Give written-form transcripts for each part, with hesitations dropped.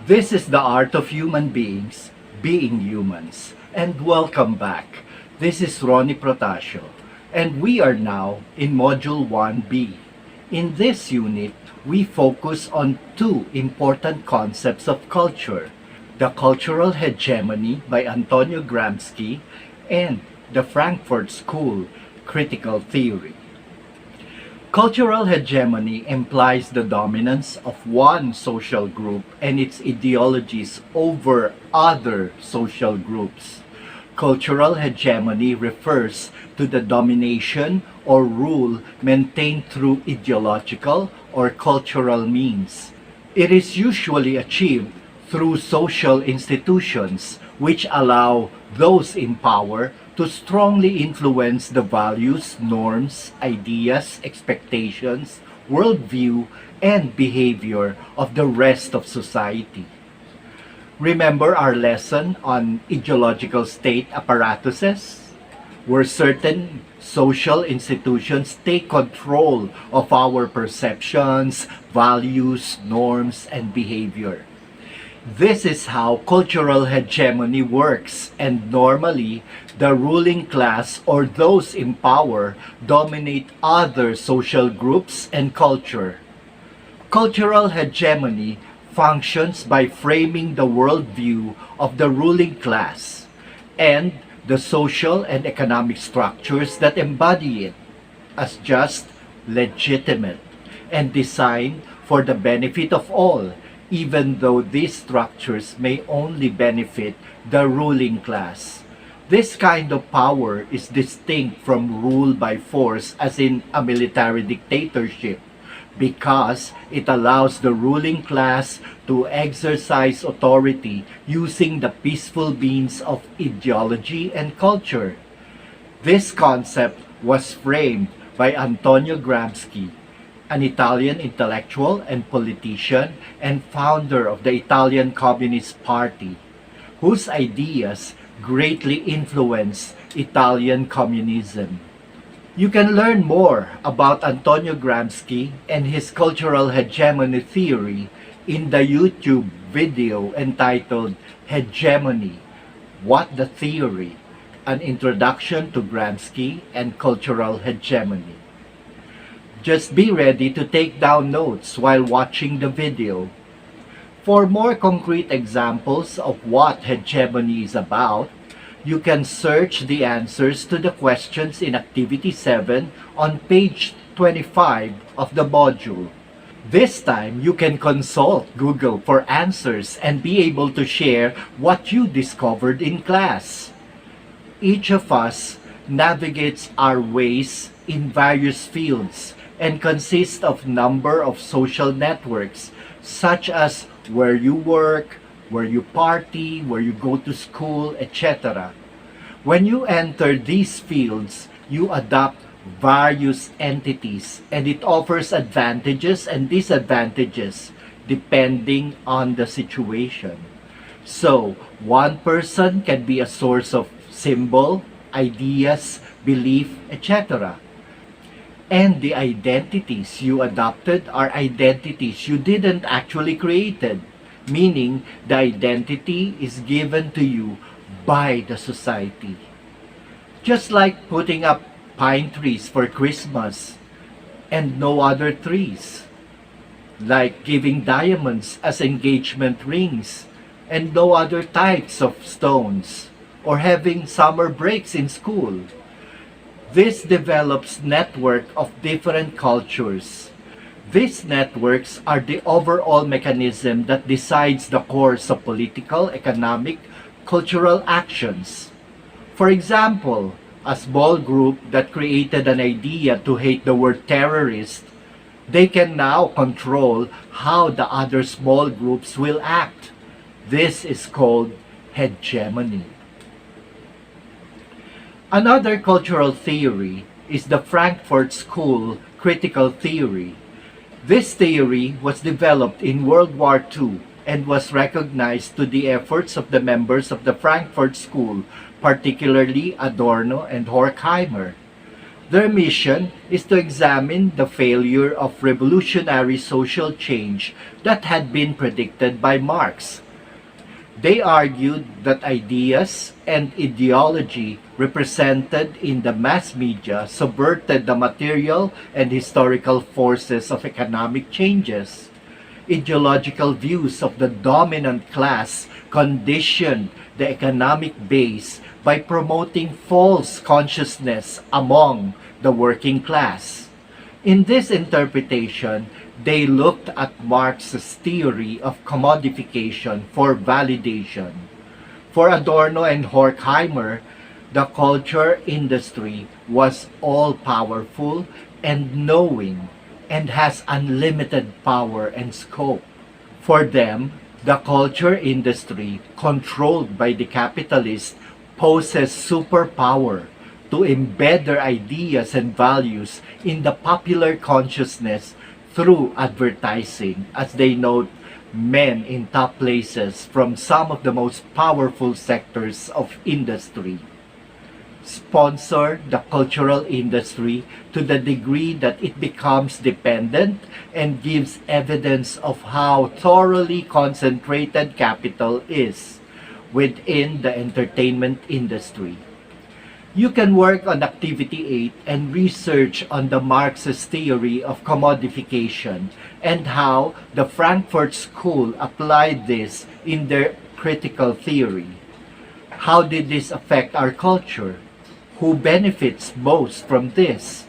This is the art of human beings being humans. And welcome back. This is Ronnie Protasio, and we are now in Module 1B. In this unit, we focus on two important concepts of culture: the cultural hegemony by Antonio Gramsci and the Frankfurt School critical theory. Cultural hegemony implies the dominance of one social group and its ideologies over other social groups. Cultural hegemony refers to the domination or rule maintained through ideological or cultural means. It is usually achieved through social institutions which allow those in power to strongly influence the values, norms, ideas, expectations, worldview, and behavior of the rest of society. Remember our lesson on ideological state apparatuses, where certain social institutions take control of our perceptions, values, norms, and behavior. This is how cultural hegemony works, and normally the ruling class or those in power dominate other social groups and culture. Cultural hegemony functions by framing the worldview of the ruling class and the social and economic structures that embody it as just, legitimate, and designed for the benefit of all, even though these structures may only benefit the ruling class. This kind of power is distinct from rule by force, as in a military dictatorship, because it allows the ruling class to exercise authority using the peaceful means of ideology and culture. This concept was framed by Antonio Gramsci, an Italian intellectual and politician and founder of the Italian Communist Party, whose ideas greatly influenced Italian communism. You can learn more about Antonio Gramsci and his cultural hegemony theory in the YouTube video entitled Hegemony: What the Theory? An Introduction to Gramsci and Cultural Hegemony. Just be ready to take down notes while watching the video. For more concrete examples of what hegemony is about, you can search the answers to the questions in Activity 7 on page 25 of the module. This time, you can consult Google for answers and be able to share what you discovered in class. Each of us navigates our ways in various fields and consists of number of social networks, such as where you work, where you party, where you go to school, etc. When you enter these fields, you adopt various entities, and it offers advantages and disadvantages depending on the situation. So, one person can be a source of symbol, ideas, belief, etc. And the identities you adopted are identities you didn't actually created, meaning the identity is given to you by the society. Just like putting up pine trees for Christmas and no other trees. Like giving diamonds as engagement rings and no other types of stones. Or having summer breaks in school. This develops network of different cultures. These networks are the overall mechanism that decides the course of political, economic, cultural actions. For example, a small group that created an idea to hate the word terrorist, they can now control how the other small groups will act. This is called hegemony. Another cultural theory is the Frankfurt School critical theory. This theory was developed in World War II and was recognized to the efforts of the members of the Frankfurt School, particularly Adorno and Horkheimer. Their mission is to examine the failure of revolutionary social change that had been predicted by Marx. They argued that ideas and ideology represented in the mass media subverted the material and historical forces of economic changes. Ideological views of the dominant class conditioned the economic base by promoting false consciousness among the working class. In this interpretation, they looked at Marx's theory of commodification for validation. For Adorno and Horkheimer, the culture industry was all-powerful and knowing and has unlimited power and scope. For them, the culture industry, controlled by the capitalists, poses superpower to embed their ideas and values in the popular consciousness through advertising, as they note men in top places from some of the most powerful sectors of industry. Sponsor the cultural industry to the degree that it becomes dependent and gives evidence of how thoroughly concentrated capital is within the entertainment industry. You can work on Activity 8 and research on the Marxist theory of commodification and how the Frankfurt School applied this in their critical theory. How did this affect our culture? Who benefits most from this?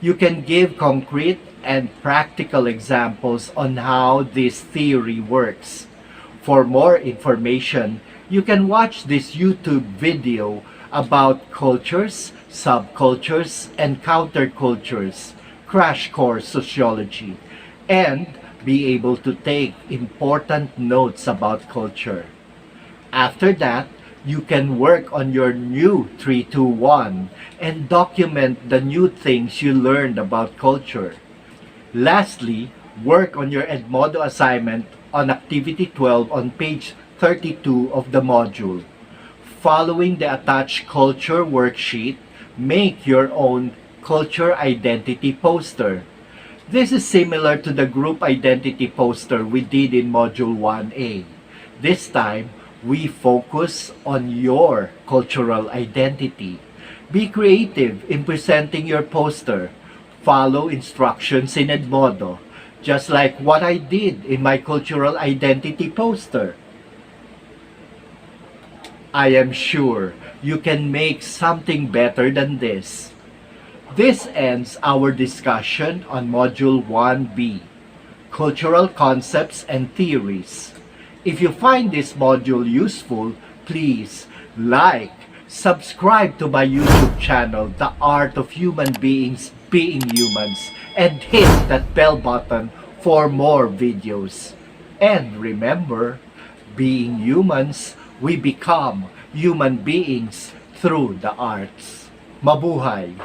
You can give concrete and practical examples on how this theory works. For more information, you can watch this YouTube video about cultures, subcultures, and countercultures, crash course sociology, and be able to take important notes about culture. After that, you can work on your new 321 and document the new things you learned about culture. Lastly, work on your Edmodo assignment on Activity 12 on page 32 of the module. Following the attached culture worksheet, make your own culture identity poster. This is similar to the group identity poster we did in Module 1A. This time, we focus on your cultural identity. Be creative in presenting your poster. Follow instructions in Edmodo, just like what I did in my cultural identity poster. I am sure you can make something better than this. This ends our discussion on Module 1B, Cultural Concepts and Theories. If you find this module useful, please like, subscribe to my YouTube channel, The Art of Human Beings Being Humans, and hit that bell button for more videos. And remember, being humans, we become human beings through the arts. Mabuhay!